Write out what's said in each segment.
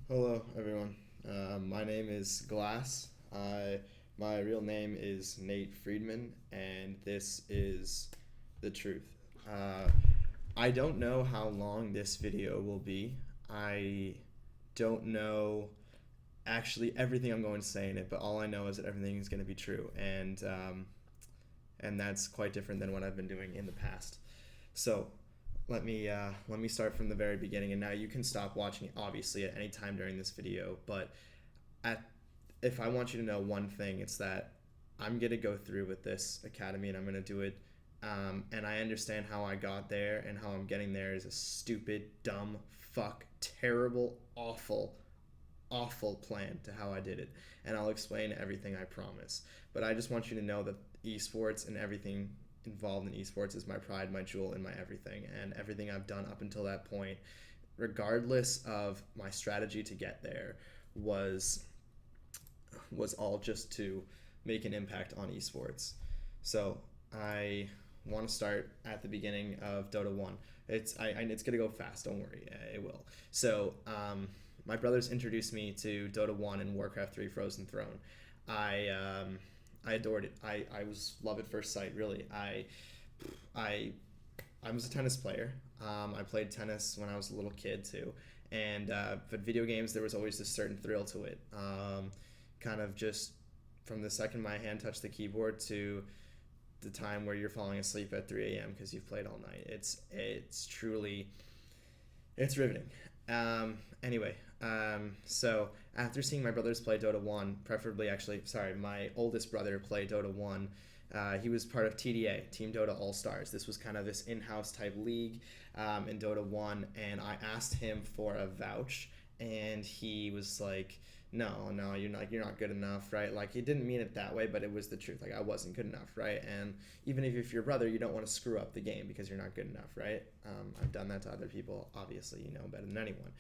Hello, everyone. My name is Glass. My real name is Nate Friedman, and this is the truth. Uh, I don't know how long this video will be. I don't know actually everything I'm going to say in it, but all I know is that everything is going to be true, and that's quite different than what I've been doing in the past. So let me start from the very beginning, and now you can stop watching obviously at any time during this video. But at if I want you to know one thing, it's that I'm gonna go through with this academy, and I'm gonna do it. And I understand how I got there, and how I'm getting there is a stupid, dumb, fuck, terrible, awful, awful plan to how I did it. And I'll explain everything, I promise. But I just want you to know that esports and everything involved in esports is my pride, my jewel, and my everything. And everything I've done up until that point, regardless of my strategy to get there, was all just to make an impact on esports. So I want to start at the beginning of Dota 1. It's gonna go fast. Don't worry, it will. So my brothers introduced me to Dota 1 and Warcraft 3 Frozen Throne. I I adored it. I was love at first sight. Really, I I was a tennis player. I played tennis when I was a little kid too, and but video games, there was always this certain thrill to it. Kind of just from the second my hand touched the keyboard to the time where you're falling asleep at 3 a.m. because you've played all night. It's truly it's riveting. Anyway, so after seeing my brothers play Dota 1, preferably actually, sorry, my oldest brother play Dota 1. He was part of TDA, Team Dota All Stars. This was kind of this in-house type league in Dota 1, and I asked him for a vouch, and he was like, no, you're not good enough, right? Like, he didn't mean it that way, but it was the truth. Like, I wasn't good enough, right? And even if you're your brother, you don't want to screw up the game because you're not good enough, right? I've done that to other people. Obviously, you know better than anyone.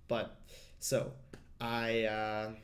But so I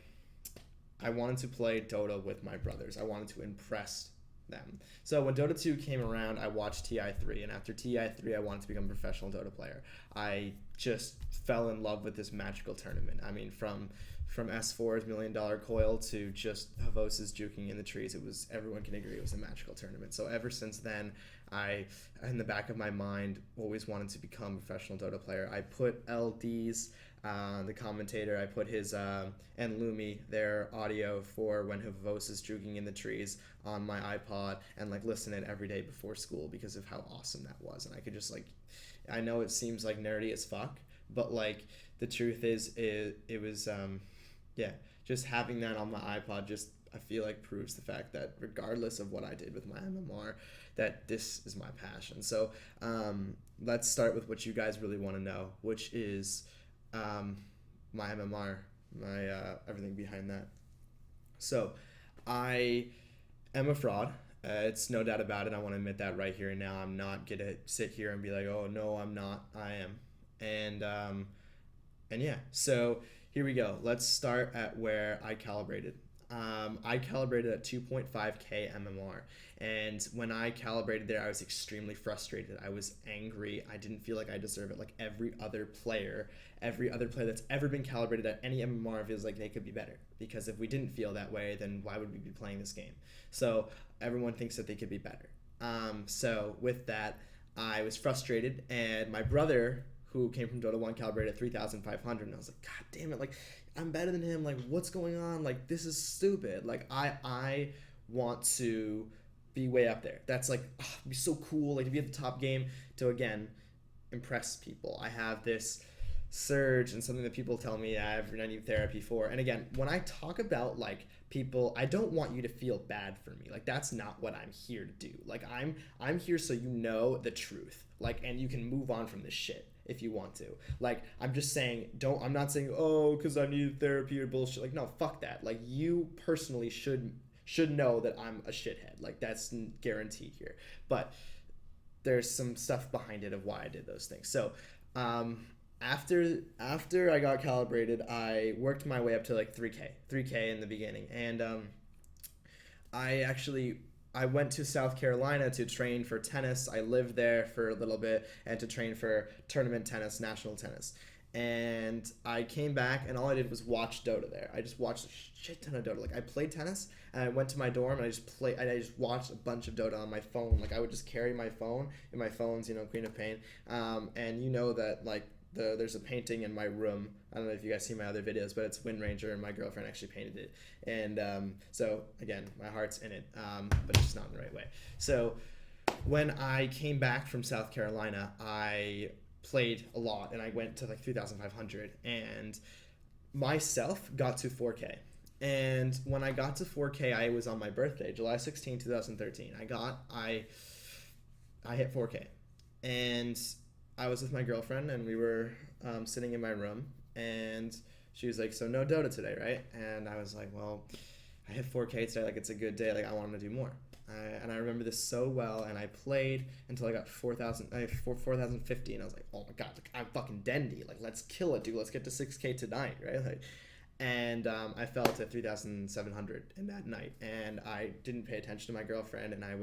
I wanted to play Dota with my brothers. I wanted to impress them. So when Dota 2 came around, I watched TI3, and after TI3, I wanted to become a professional Dota player. I just fell in love with this magical tournament. I mean, from S4's $1 million coil to just Havos's juking in the trees, it was everyone can agree it was a magical tournament. So ever since then, I, in the back of my mind, always wanted to become a professional Dota player. I put LD's the commentator. I put his and Lumi their audio for when Havos is juking in the trees on my iPod, and like listen it every day before school because of how awesome that was. And I could just like, I know it seems like nerdy as fuck, but like the truth is, it was yeah, just having that on my iPod just, I feel like, proves the fact that regardless of what I did with my MMR, that this is my passion. So let's start with what you guys really want to know, which is um, my MMR, my everything behind that. So I am a fraud. It's no doubt about it. I want to admit that right here and now. I'm not gonna sit here and be like, "Oh no, I'm not." I am, and yeah. So here we go. Let's start at where I calibrated. I calibrated at 2.5K MMR. And when I calibrated there, I was extremely frustrated. I was angry. I didn't feel like I deserve it. Like every other player that's ever been calibrated at any MMR feels like they could be better. Because if we didn't feel that way, then why would we be playing this game? So everyone thinks that they could be better. So with that, I was frustrated, and my brother, who came from Dota 1, calibrated at 3,500, and I was like, God damn it, like, I'm better than him, like, what's going on? Like, this is stupid. Like, I want to be way up there. That's like, it'd be so cool, like, to be at the top game, to, again, impress people. I have this surge and something that people tell me I need therapy for. And again, when I talk about like people, I don't want you to feel bad for me. Like, that's not what I'm here to do. Like, I'm here so you know the truth. Like, and you can move on from this shit if you want to. Like, I'm just saying, I'm not saying, oh, because I need therapy or bullshit. Like, no, fuck that. Like, you personally should know that I'm a shithead. Like, that's guaranteed here. But there's some stuff behind it of why I did those things. So, after I got calibrated, I worked my way up to like 3K in the beginning, and I actually I went to South Carolina to train for tennis. I lived there for a little bit and to train for tournament tennis, national tennis. And I came back, and all I did was watch Dota there. I just watched a shit ton of Dota. Like, I played tennis, and I went to my dorm, and I just watched a bunch of Dota on my phone. Like, I would just carry my phone, and my phone's, Queen of Pain. And you know that, like, there's a painting in my room. I don't know if you guys see my other videos, but it's Wind Ranger, and my girlfriend actually painted it. And so, again, my heart's in it, but it's just not in the right way. So when I came back from South Carolina, I played a lot, and I went to like 3,500, and myself got to 4K. And when I got to 4K, I was on my birthday, July 16, 2013. I hit 4K, and I was with my girlfriend, and we were sitting in my room, and she was like, so no Dota today, right? And I was like, well, I hit 4K today, like, it's a good day, like, I want to do more. And I remember this so well, and I played until I got 4,050, and I was like, oh my god, like, I'm fucking Dendy, like, let's kill it, dude, let's get to 6K tonight, right? Like, and I fell to 3,700 in that night, and I didn't pay attention to my girlfriend, and I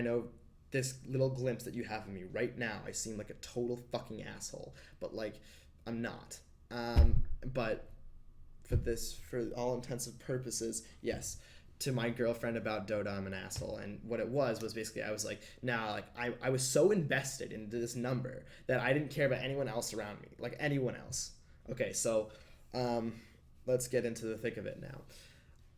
know this little glimpse that you have of me right now, I seem like a total fucking asshole, but, like, I'm not. But for all intents and purposes, yes, to my girlfriend about Dota, I'm an asshole. And what it was basically, I was like, nah, like, I was so invested into this number that I didn't care about anyone else around me, like anyone else. Okay, so let's get into the thick of it now.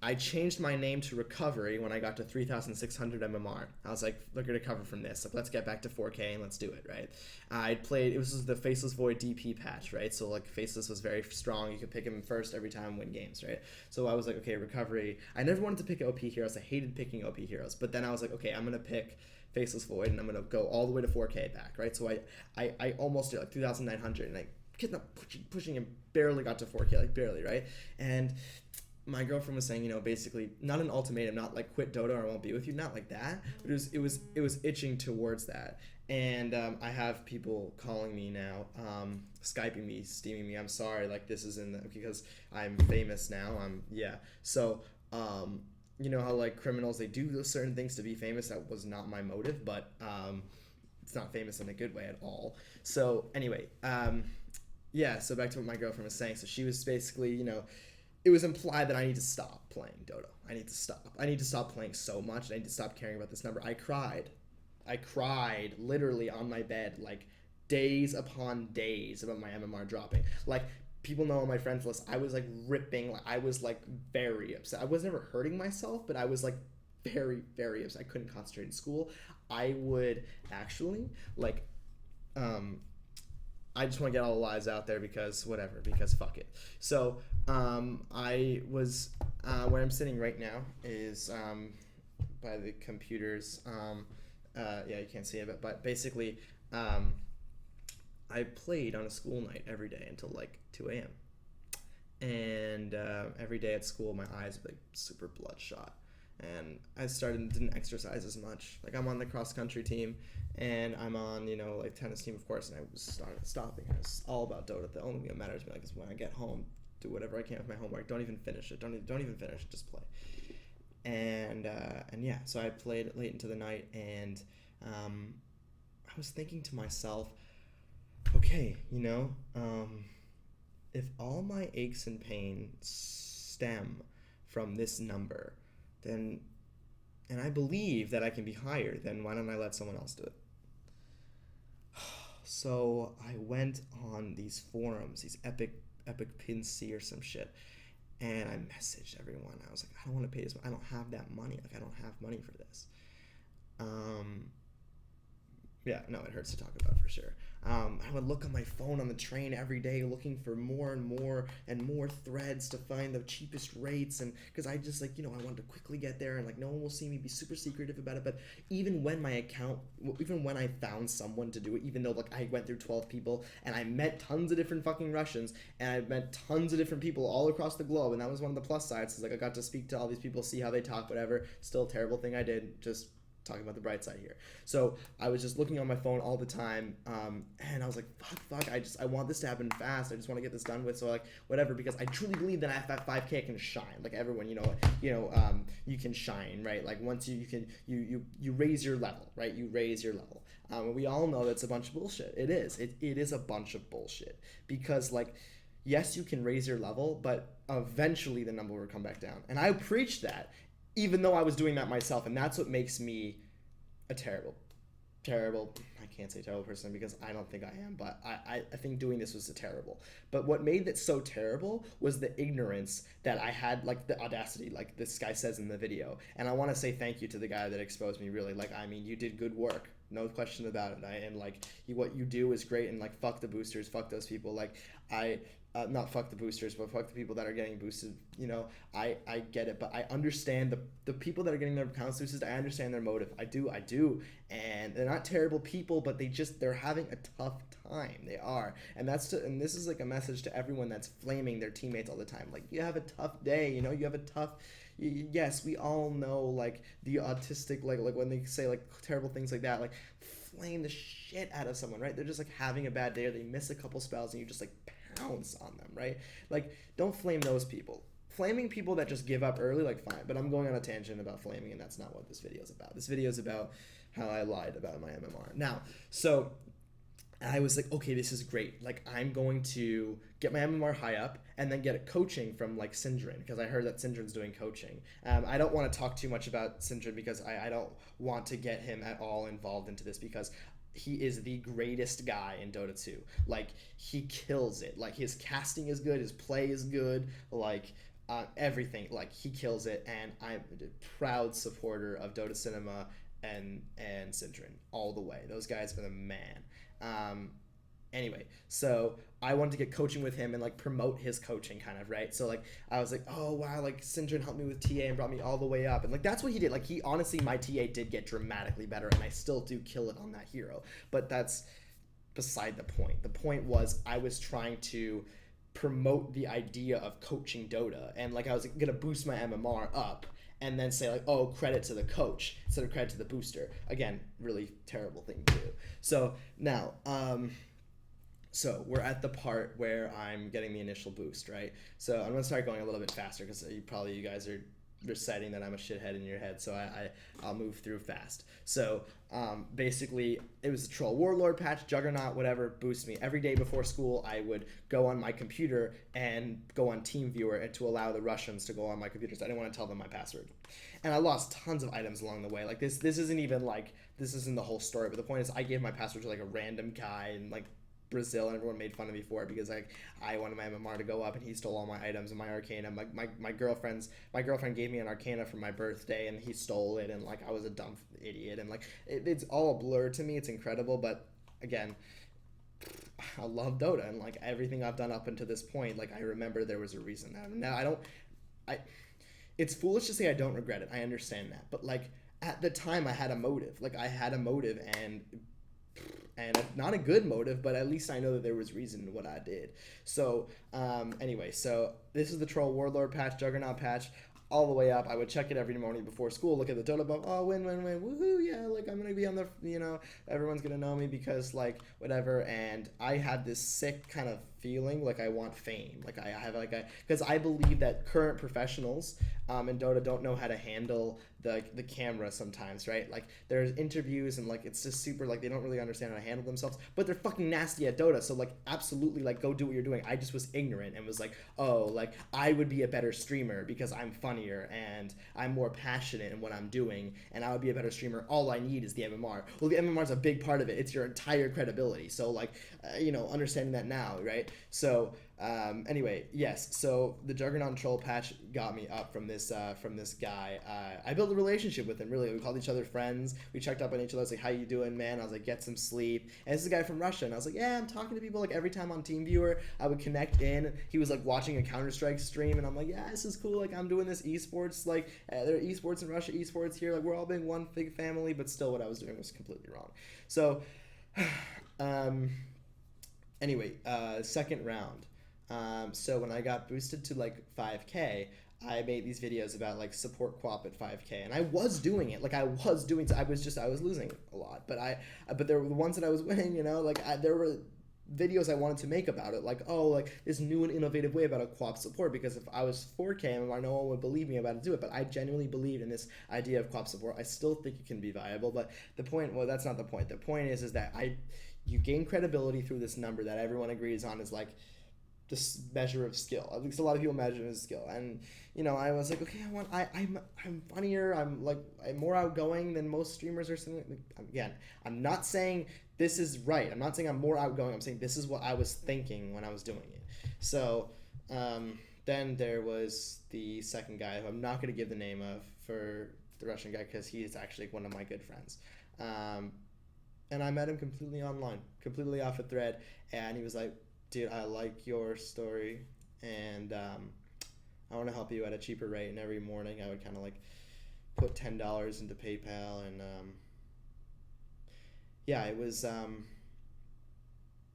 I changed my name to Recovery when I got to 3,600 MMR. I was like, we're going to recover from this. Like, let's get back to 4K and let's do it, right? It was the Faceless Void DP patch, right? So, like, Faceless was very strong. You could pick him first every time and win games, right? So I was like, okay, Recovery. I never wanted to pick OP heroes. I hated picking OP heroes. But then I was like, okay, I'm going to pick Faceless Void, and I'm going to go all the way to 4K back, right? So I almost did, like, 3,900, and I kept up pushing and barely got to 4K, like, barely, right? And my girlfriend was saying, basically not an ultimatum, not like quit Dota or I won't be with you, not like that, but it was itching towards that. And I have people calling me now, Skyping me, steaming me. I'm sorry, like, this is because I'm famous now. So you know how, like, criminals, they do those certain things to be famous. That was not my motive, but it's not famous in a good way at all. So anyway, so back to what my girlfriend was saying. So she was basically, it was implied that I need to stop playing Dota. I need to stop playing so much. I need to stop caring about this number. I cried literally on my bed, like, days upon days about my MMR dropping. Like, people know on my friends list, I was, like, ripping. Like, I was, like, very upset. I was never hurting myself, but I was, like, very, very upset. I couldn't concentrate in school. I would actually, like, I just want to get all the lies out there because fuck it. So I was where I'm sitting right now is by the computers. You can't see it, but basically I played on a school night every day until like 2 a.m. And every day at school my eyes were like super bloodshot. And I didn't exercise as much. Like, I'm on the cross country team, and I'm on, like, tennis team, of course, and I started stopping. I was all about Dota. The only thing that matters to me, like, is when I get home, do whatever I can with my homework. Don't even finish it. Don't even finish it. Just play. And so I played late into the night, and I was thinking to myself, okay, if all my aches and pains stem from this number, and I believe that I can be higher, then why don't I let someone else do it? So I went on these forums, these epic pin C or some shit, and I messaged everyone. I was like, I don't want to pay this. I don't have that money. Like, I don't have money for this. It hurts to talk about for sure. I would look on my phone on the train every day looking for more and more threads to find the cheapest rates, and because I just, like, I wanted to quickly get there, and, like, no one will see me, be super secretive about it. But even when I found someone to do it, even though, like, I went through 12 people and I met tons of different fucking Russians, and I met tons of different people all across the globe, and that was one of the plus sides, is, like, I got to speak to all these people, see how they talk, whatever. Still a terrible thing I did, just talking about the bright side here. So I was just looking on my phone all the time, and I was like, fuck, I want this to happen fast. I just want to get this done with. So like, whatever, because I truly believe that at 5K I can shine. Like everyone, you can shine, right? Like once you can, you raise your level, right? You raise your level. And we all know that's a bunch of bullshit. It is. It is a bunch of bullshit, because like, yes, you can raise your level, but eventually the number will come back down. And I preached that, even though I was doing that myself. And that's what makes me a terrible, I can't say terrible person, because I don't think I am, but I think doing this was terrible. But what made it so terrible was the ignorance that I had, like the audacity, like this guy says in the video. And I want to say thank you to the guy that exposed me, really. Like, I mean, you did good work. No question about it. And like, what you do is great. And like, fuck the boosters, fuck those people. Like, not fuck the boosters, but fuck the people that are getting boosted. I get it, but I understand the people that are getting their accounts boosted. I understand their motive. I do. And they're not terrible people, but they're having a tough time. They are. And this is like a message to everyone that's flaming their teammates all the time. Like, you have a tough day, you have a tough. Yes, we all know, like, the autistic, like when they say like terrible things like that, like flame the shit out of someone, right? They're just like having a bad day, or they miss a couple spells and you just like pounce on them, right? Like, don't flame those people. Flaming people that just give up early, like, fine. But I'm going on a tangent about flaming, and that's not what this video is about. This video is about how I lied about my MMR. Now, so I was like, okay, this is great. Like, I'm going to get my MMR high up and then get a coaching from like Syndrin, because I heard that Syndrin's doing coaching. I don't want to talk too much about Syndrin, because I don't want to get him at all involved into this, because he is the greatest guy in Dota 2. Like, he kills it. Like, his casting is good, his play is good, like everything. Like, he kills it, and I'm a proud supporter of Dota Cinema and Syndrin all the way. Those guys are the man. Anyway, so I wanted to get coaching with him and like promote his coaching, kind of, right? So like, I was like, oh wow, like Syndrin helped me with TA and brought me all the way up, and like that's what he did. Like, he honestly, my TA did get dramatically better, and I still do kill it on that hero, but that's beside the point. The point was, I was trying to promote the idea of coaching Dota, and like, I was gonna boost my MMR up and then say like, oh, credit to the coach instead of credit to the booster. Again, really terrible thing to do. So now, so we're at the part where I'm getting the initial boost, right? So I'm gonna start going a little bit faster, because you guys are reciting that I'm a shithead in your head, so I'll move through fast. So basically, it was a Troll Warlord patch, Juggernaut, whatever, boost me. Every day before school, I would go on my computer and go on TeamViewer, and to allow the Russians to go on my computer, so I didn't want to tell them my password. And I lost tons of items along the way. Like, this isn't even like, this isn't the whole story, but the point is, I gave my password to like a random guy in like Brazil, and everyone made fun of me for it, because like, I wanted my MMR to go up, and he stole all my items and my Arcana. My girlfriend gave me an Arcana for my birthday, and he stole it, and like, I was a dumb idiot, and like, it's all a blur to me. It's incredible, but again, I love Dota, and like, everything I've done up until this point, like, I remember there was a reason. Now it's foolish to say I don't regret it. I understand that, but like, at the time I had a motive. Like, I had a motive, and not a good motive, but at least I know that there was reason in what I did. So anyway, so this is the Troll Warlord patch, Juggernaut patch, all the way up. I would check it every morning before school, look at the Dota buff, oh, win, woohoo, yeah, like, I'm gonna be on the, everyone's gonna know me, because like, whatever. And I had this sick kind of feeling like I want fame. Like, I have like because I believe that current professionals in Dota don't know how to handle the camera sometimes, right? Like, there's interviews, and like, it's just super, like, they don't really understand how to handle themselves, but they're fucking nasty at Dota. So like, absolutely, like, go do what you're doing. I just was ignorant and was like, oh, like, I would be a better streamer because I'm funnier and I'm more passionate in what I'm doing, and I would be a better streamer. All I need is the MMR. Well, the MMR is a big part of it. It's your entire credibility. So like, understanding that now, right? So anyway, yes, so the Juggernaut Troll patch got me up from this guy. I built a relationship with him, really. We called each other friends. We checked up on each other. I was like, how you doing, man? I was like, get some sleep. And this is a guy from Russia, and I was like, yeah, I'm talking to people, like, every time on TeamViewer. I would connect in. He was like watching a Counter-Strike stream, and I'm like, yeah, this is cool. Like, I'm doing this esports, like, there are esports in Russia, esports here. Like, we're all being one big family, but still what I was doing was completely wrong. So, anyway, second round. So when I got boosted to like 5K, I made these videos about like support QoP at 5K, and I was doing it. Like I was doing. I was losing a lot, but there were the ones that I was winning. There were videos I wanted to make about it, like, oh, like this new and innovative way about a QoP support, because if I was 4K MMR, no one would believe me about to do it, but I genuinely believed in this idea of QoP support. I still think it can be viable, but the point, well, that's not the point. The point is that you gain credibility through this number that everyone agrees on is like this measure of skill. At least a lot of people measure it as skill. And I was like, okay, I'm funnier. I'm more outgoing than most streamers or something. Again, I'm not saying this is right. I'm not saying I'm more outgoing. I'm saying this is what I was thinking when I was doing it. So then there was the second guy who I'm not going to give the name of, for the Russian guy, because he is actually one of my good friends. And I met him completely online, completely off a thread, and he was like, dude, I like your story, and I want to help you at a cheaper rate. And every morning I would kind of like put $10 into PayPal, and yeah, it was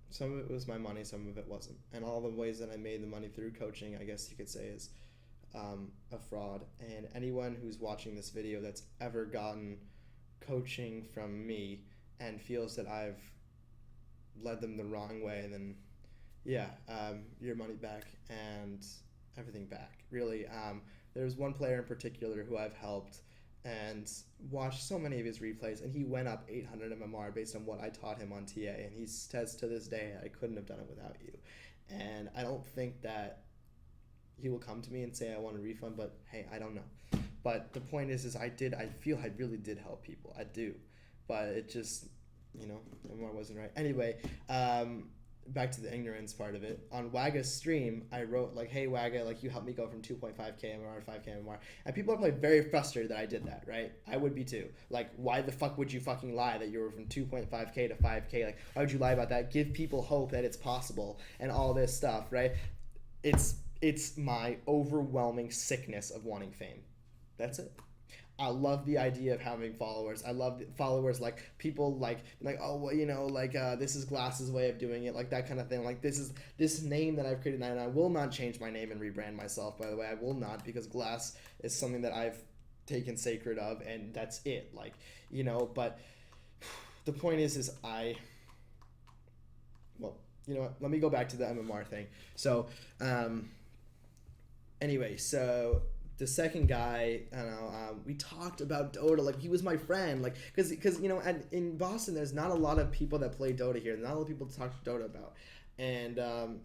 some of it was my money, some of it wasn't, and all the ways that I made the money through coaching, I guess you could say, is a fraud. And anyone who's watching this video that's ever gotten coaching from me and feels that I've led them the wrong way, then yeah, your money back and everything back. Really, there's one player in particular who I've helped and watched so many of his replays, and he went up 800 MMR based on what I taught him on TA, and he says to this day, I couldn't have done it without you. And I don't think that he will come to me and say I want a refund, but hey, I don't know. But the point is I feel I really did help people. I do. But it just, MMR wasn't right. Anyway, back to the ignorance part of it. On Waga's stream, I wrote like, hey Waga, like you helped me go from 2.5k MMR to 5k MMR. And people are probably very frustrated that I did that, right? I would be too. Like, why the fuck would you fucking lie that you were from 2.5k to 5k? Like, why would you lie about that? Give people hope that it's possible and all this stuff, right? It's my overwhelming sickness of wanting fame. That's it. I love the idea of having followers. I love followers, like people like oh, well, this is Glass's way of doing it, like that kind of thing. Like this name that I've created, and I will not change my name and rebrand myself, by the way. I will not, because Glass is something that I've taken sacred of, and that's it. Like, but the point is well, you know what? Let me go back to the MMR thing. So, anyway, so the second guy, I don't know, we talked about Dota, like he was my friend, like, cause in Boston, there's not a lot of people that play Dota here. There's not a lot of people to talk to Dota about. And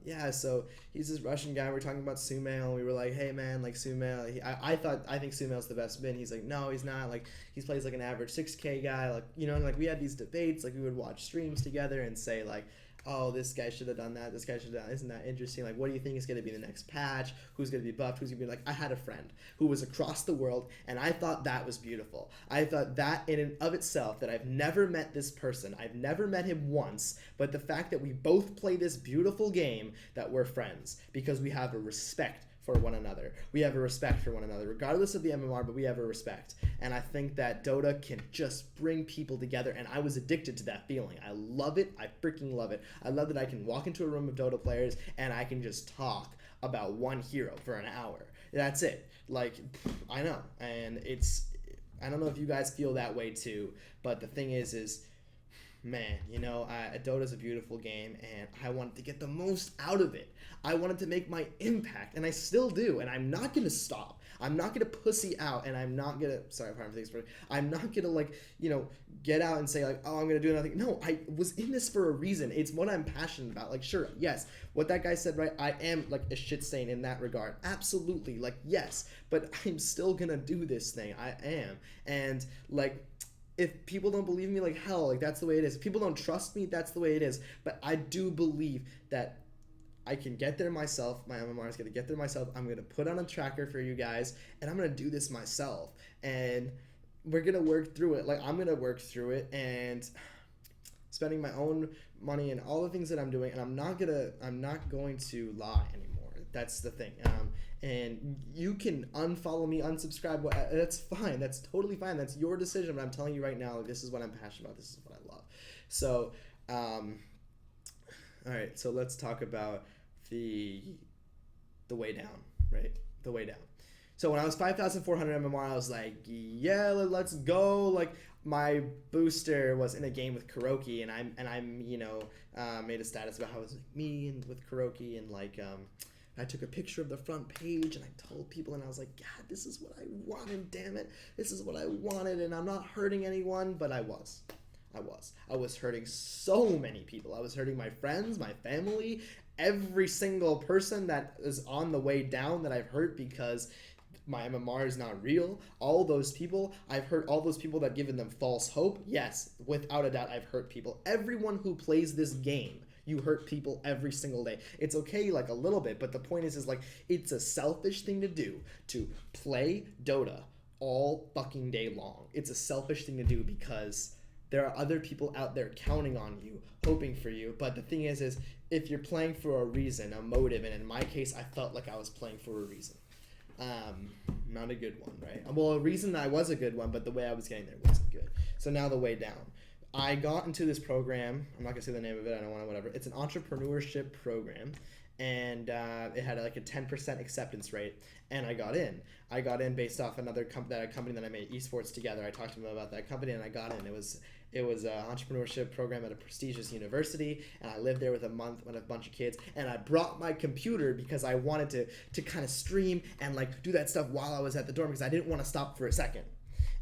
yeah, so he's this Russian guy. We're talking about Sumail, and we were like, hey man, like Sumail, I think Sumail's the best min. He's like, no, he's not. Like, he plays like an average 6K guy. Like, like we had these debates. Like, we would watch streams together and say like, oh, this guy should have done that, this guy should have done that. Isn't that interesting? Like, what do you think is going to be the next patch? Who's going to be buffed? Who's going to be like, I had a friend who was across the world, and I thought that was beautiful. I thought that in and of itself, that I've never met this person. I've never met him once, but the fact that we both play this beautiful game, that we're friends, because we have a respect for one another. We have a respect for one another, regardless of the MMR, but we have a respect. And I think that Dota can just bring people together, and I was addicted to that feeling. I love it. I freaking love it. I love that I can walk into a room of Dota players, and I can just talk about one hero for an hour. That's it. Like, I know. And I don't know if you guys feel that way too, but the thing is, man, Dota's a beautiful game, and I wanted to get the most out of it. I wanted to make my impact, and I still do, and I'm not going to stop. I'm not going to pussy out, and I'm not going to, sorry, I'm not going to, get out and say, like, oh, I'm going to do nothing. No, I was in this for a reason. It's what I'm passionate about. Like, sure, yes, what that guy said, right, I am, like, a shit stain in that regard. Absolutely, like, yes, but I'm still going to do this thing. I am, and, like, if people don't believe me, like, hell, like, that's the way it is. If people don't trust me, that's the way it is. But I do believe that I can get there myself. My MMR is going to get there myself. I'm going to put on a tracker for you guys, and I'm going to do this myself. And we're going to work through it. Like, I'm going to work through it, and spending my own money and all the things that I'm doing, and I'm not going to lie anymore. That's the thing. And you can unfollow me, unsubscribe. That's fine. That's totally fine. That's your decision. But I'm telling you right now, like, this is what I'm passionate about. This is what I love. So, all right. So let's talk about the way down, right? The way down. So when I was 5,400 MMR, I was like, yeah, let's go. Like, my booster was in a game with Kuroki, and I'm made a status about how it was like me and with Kuroki, and like I took a picture of the front page and I told people, and I was like, God, this is what I wanted, damn it. This is what I wanted, and I'm not hurting anyone, but I was hurting so many people. I was hurting my friends, my family, every single person that is on the way down that I've hurt because my MMR is not real. All those people, I've hurt all those people that given them false hope. Yes, without a doubt, I've hurt people. Everyone who plays this game, you hurt people every single day. It's okay, like, a little bit, but the point is like, it's a selfish thing to do to play Dota all fucking day long. It's a selfish thing to do because there are other people out there counting on you, hoping for you. But the thing is if you're playing for a reason, a motive, and in my case, I felt like I was playing for a reason. Not a good one, right? Well, a reason that I was a good one, but the way I was getting there wasn't good. So now the way down. I got into this program. I'm not going to say the name of it. I don't want to, whatever. It's an entrepreneurship program. And it had like a 10% acceptance rate, and I got in. I got in based off another company that I made esports together. I talked to them about that company, and I got in. It was an entrepreneurship program at a prestigious university, and I lived there with a month with a bunch of kids. And I brought my computer because I wanted to kind of stream and like do that stuff while I was at the dorm because I didn't want to stop for a second.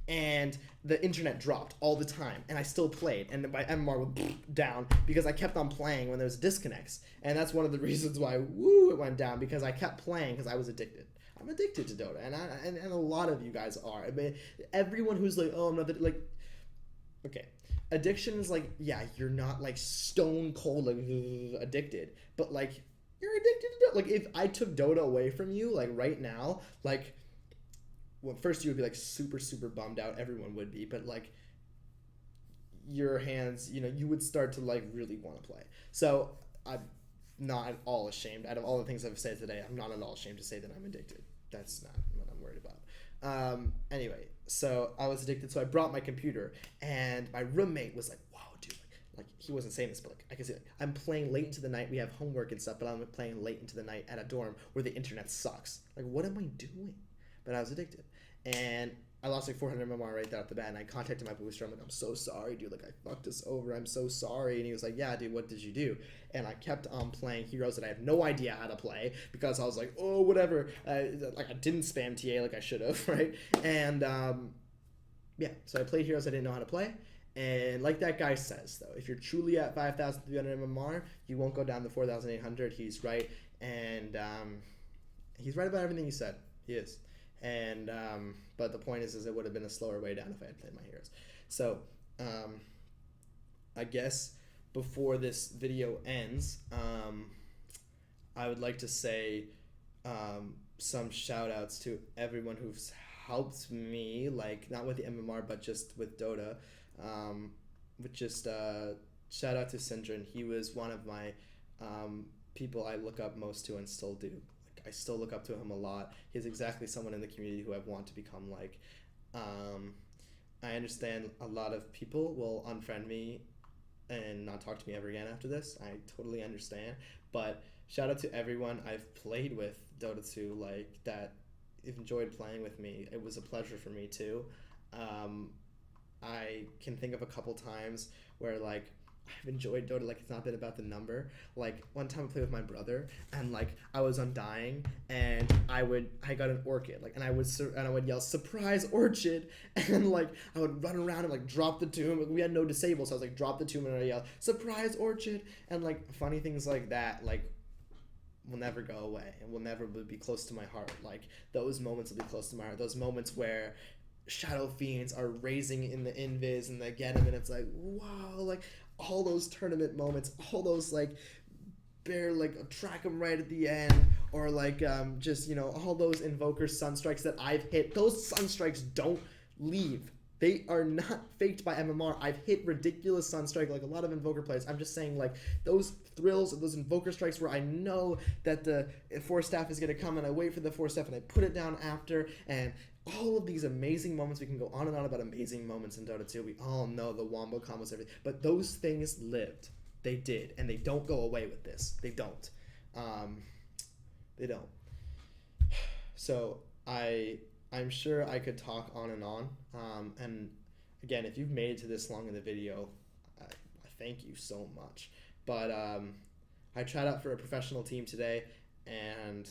And the internet dropped all the time, and I still played, and my MMR went down because I kept on playing when there was disconnects, and that's one of the reasons why it went down, because I kept playing because I was addicted. I'm addicted to Dota, and a lot of you guys are. I mean, everyone who's like, oh, I'm not like, okay, addiction is like, yeah, you're not like stone cold like addicted, but like you're addicted to Dota. Like if I took Dota away from you, like right now, like. Well, first you would be like super, super bummed out. Everyone would be, but like your hands, you would start to like really want to play. So I'm not at all ashamed. Out of all the things I've said today, I'm not at all ashamed to say that I'm addicted. That's not what I'm worried about. Anyway, so I was addicted. So I brought my computer, and my roommate was like, "Wow, dude!" Like he wasn't saying this, but like I can see, like, I'm playing late into the night. We have homework and stuff, but I'm playing late into the night at a dorm where the internet sucks. Like, what am I doing? But I was addicted, and I lost like 400 MMR right there off the bat, and I contacted my booster. I'm like, I'm so sorry, dude. Like, I fucked us over. I'm so sorry. And he was like, yeah, dude, what did you do? And I kept on playing heroes that I have no idea how to play because I was like, oh, whatever. Like, I didn't spam TA like I should have, right? And, yeah, so I played heroes I didn't know how to play. And like that guy says, though, if you're truly at 5,300 MMR, you won't go down to 4,800. He's right. And he's right about everything he said. He is. And but the point is it would have been a slower way down if I had played my heroes. So I guess before this video ends, I would like to say some shout outs to everyone who's helped me, like not with the MMR but just with Dota. With just shout out to Syndrin. He was one of my people I look up most to and still do. I still look up to him a lot. He's exactly someone in the community who I want to become like. I understand a lot of people will unfriend me and not talk to me ever again after this. I totally understand. But shout out to everyone I've played with Dota 2, like that enjoyed playing with me. It was a pleasure for me too. I can think of a couple times where like I've enjoyed Dota, like it's not been about the number. Like one time I played with my brother, and like I was undying, and I got an orchid, like, and I would yell surprise orchid, and like I would run around and like drop the tomb. Like, we had no disable, so I was like drop the tomb and I yell surprise orchid, and like funny things like that, like will never go away and will never be close to my heart. Like those moments will be close to my heart. Those moments where Shadow Fiends are raising in the invis and they get him, and it's like wow, like all those tournament moments, all those like track them right at the end, or like just all those invoker sunstrikes that I've hit. Those sunstrikes don't leave. They are not faked by MMR. I've hit ridiculous sunstrike like a lot of invoker players. I'm just saying, like those thrills of those invoker strikes where I know that the 4-staff is gonna come and I wait for the 4-staff and I put it down after, and all of these amazing moments. We can go on and on about amazing moments in Dota 2. We all know the wombo combos, everything. But those things lived. They did. And they don't go away with this. They don't. They don't. So I'm sure I could talk on and on. And again, if you've made it to this long in the video, I thank you so much. But I tried out for a professional team today, and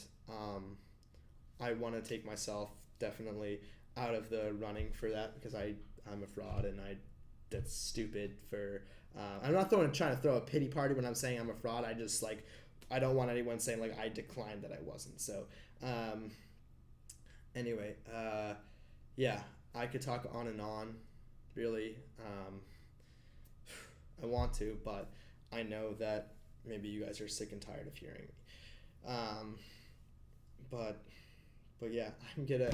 I want to take myself definitely out of the running for that because I'm a fraud and that's stupid for. I'm not trying to throw a pity party when I'm saying I'm a fraud. I just I don't want anyone saying I declined that I wasn't. So anyway, yeah, I could talk on and on. Really, I want to, but I know that maybe you guys are sick and tired of hearing me. But yeah, I'm gonna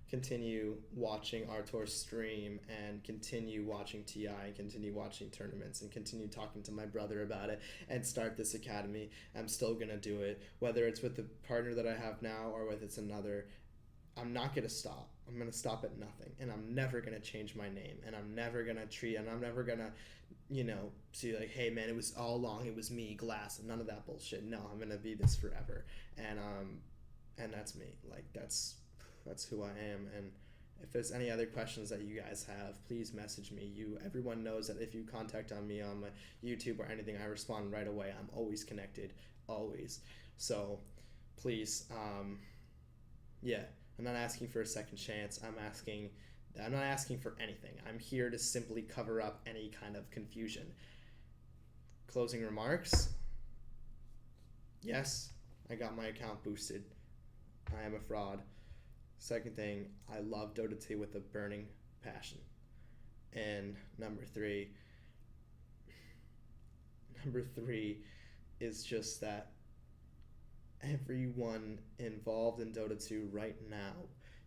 continue watching Artur's stream and continue watching TI and continue watching tournaments and continue talking to my brother about it and start this academy. I'm still gonna do it, whether it's with the partner that I have now or whether it's another. I'm not gonna stop. I'm gonna stop at nothing, and I'm never gonna change my name, and I'm never gonna see hey man, it was all along, it was me, Glass, and none of that bullshit. No, I'm gonna be this forever, and that's me. That's who I am. And if there's any other questions that you guys have, please message me. Everyone knows that if you contact on me on my YouTube or anything, I respond right away. I'm always connected, always. So please, yeah. I'm not asking for a second chance. I'm not asking for anything. I'm here to simply cover up any kind of confusion. Closing remarks. Yes, I got my account boosted. I am a fraud. Second thing, I love Dota 2 with a burning passion. And number three is just that everyone involved in Dota 2 right now,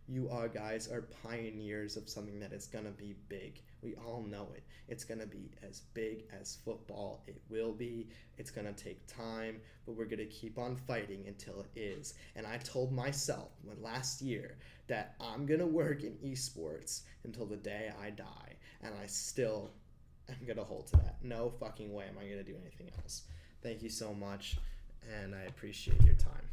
you guys are pioneers of something that is going to be big. We all know it. It's going to be as big as football. It will be. It's going to take time, but we're going to keep on fighting until it is. And I told myself last year that I'm going to work in esports until the day I die. And I still am going to hold to that. No fucking way am I going to do anything else. Thank you so much, and I appreciate your time.